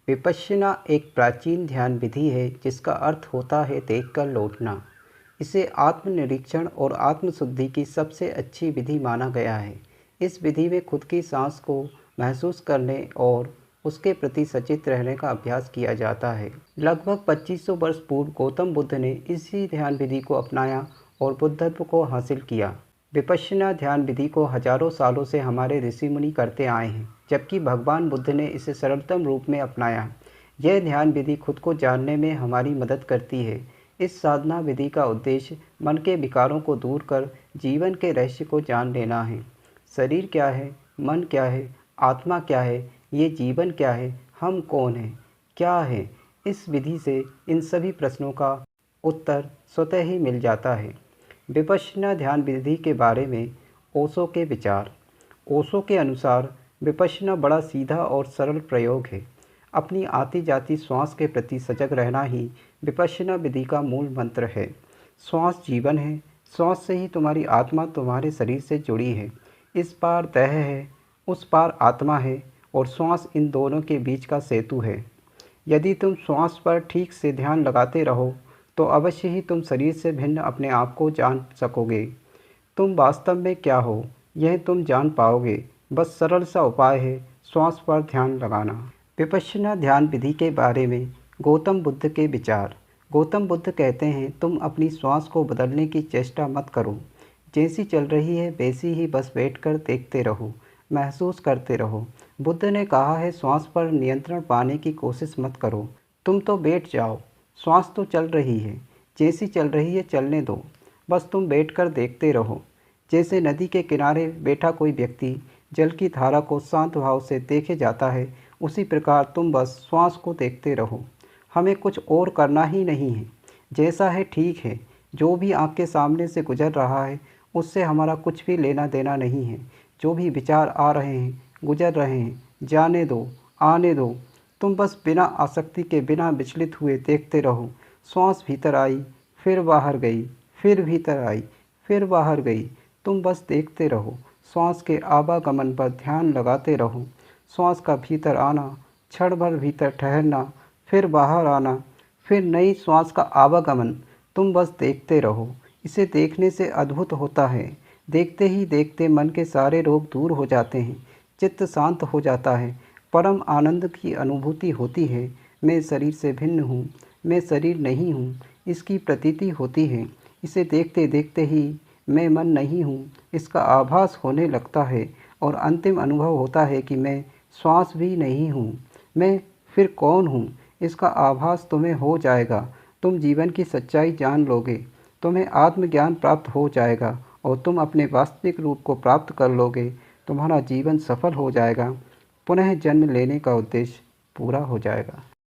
विपश्यना एक प्राचीन ध्यान विधि है जिसका अर्थ होता है देखकर लौटना। इसे आत्मनिरीक्षण और आत्मशुद्धि की सबसे अच्छी विधि माना गया है। इस विधि में खुद की सांस को महसूस करने और उसके प्रति सचेत रहने का अभ्यास किया जाता है। लगभग 2500 वर्ष पूर्व गौतम बुद्ध ने इसी ध्यान विधि को अपनाया और बुद्धत्व को हासिल किया। विपश्यना ध्यान विधि को हजारों सालों से हमारे ऋषि मुनि करते आए हैं, जबकि भगवान बुद्ध ने इसे सरलतम रूप में अपनाया। यह ध्यान विधि खुद को जानने में हमारी मदद करती है। इस साधना विधि का उद्देश्य मन के विकारों को दूर कर जीवन के रहस्य को जान लेना है। शरीर क्या है, मन क्या है, आत्मा क्या है, ये जीवन क्या है, हम कौन हैं, क्या है। इस विधि से इन सभी प्रश्नों का उत्तर स्वतः ही मिल जाता है। विपश्यना ध्यान विधि के बारे में ओशो के विचार। ओशो के अनुसार विपश्यना बड़ा सीधा और सरल प्रयोग है। अपनी आती जाती श्वास के प्रति सजग रहना ही विपश्यना विधि का मूल मंत्र है। श्वास जीवन है, श्वास से ही तुम्हारी आत्मा तुम्हारे शरीर से जुड़ी है। इस पार देह है, उस पार आत्मा है, और श्वास इन दोनों के बीच का सेतु है। यदि तुम श्वास पर ठीक से ध्यान लगाते रहो तो अवश्य ही तुम शरीर से भिन्न अपने आप को जान सकोगे। तुम वास्तव में क्या हो, यह तुम जान पाओगे। बस सरल सा उपाय है श्वास पर ध्यान लगाना। विपश्यना ध्यान विधि के बारे में गौतम बुद्ध के विचार। गौतम बुद्ध कहते हैं, तुम अपनी श्वास को बदलने की चेष्टा मत करो। जैसी चल रही है वैसी ही बस बैठकर देखते रहो, महसूस करते रहो। बुद्ध ने कहा है, श्वास पर नियंत्रण पाने की कोशिश मत करो। तुम तो बैठ जाओ, श्वास तो चल रही है, जैसी चल रही है चलने दो। बस तुम बैठकर देखते रहो। जैसे नदी के किनारे बैठा कोई व्यक्ति जल की धारा को शांत भाव से देखे जाता है, उसी प्रकार तुम बस श्वास को देखते रहो। हमें कुछ और करना ही नहीं है। जैसा है ठीक है। जो भी आँख के सामने से गुजर रहा है उससे हमारा कुछ भी लेना देना नहीं है। जो भी विचार आ रहे हैं, गुजर रहे हैं, जाने दो, आने दो। तुम बस बिना आसक्ति के, बिना विचलित हुए देखते रहो। श्वास भीतर आई, फिर बाहर गई, फिर भीतर आई, फिर बाहर गई। तुम बस देखते रहो। श्वास के आवागमन पर ध्यान लगाते रहो। श्वास का भीतर आना, क्षण भर भीतर ठहरना, फिर बाहर आना, फिर नई श्वास का आवागमन। तुम बस देखते रहो। इसे देखने से अद्भुत होता है। देखते ही देखते मन के सारे रोग दूर हो जाते हैं, चित्त शांत हो जाता है, परम आनंद की अनुभूति होती है। मैं शरीर से भिन्न हूँ, मैं शरीर नहीं हूँ, इसकी प्रतीति होती है। इसे देखते देखते ही मैं मन नहीं हूँ, इसका आभास होने लगता है, और अंतिम अनुभव होता है कि मैं श्वास भी नहीं हूँ। मैं फिर कौन हूँ, इसका आभास तुम्हें हो जाएगा। तुम जीवन की सच्चाई जान लोगे, तुम्हें आत्मज्ञान प्राप्त हो जाएगा और तुम अपने वास्तविक रूप को प्राप्त कर लोगे। तुम्हारा जीवन सफल हो जाएगा। पुनः जन्म लेने का उद्देश्य पूरा हो जाएगा।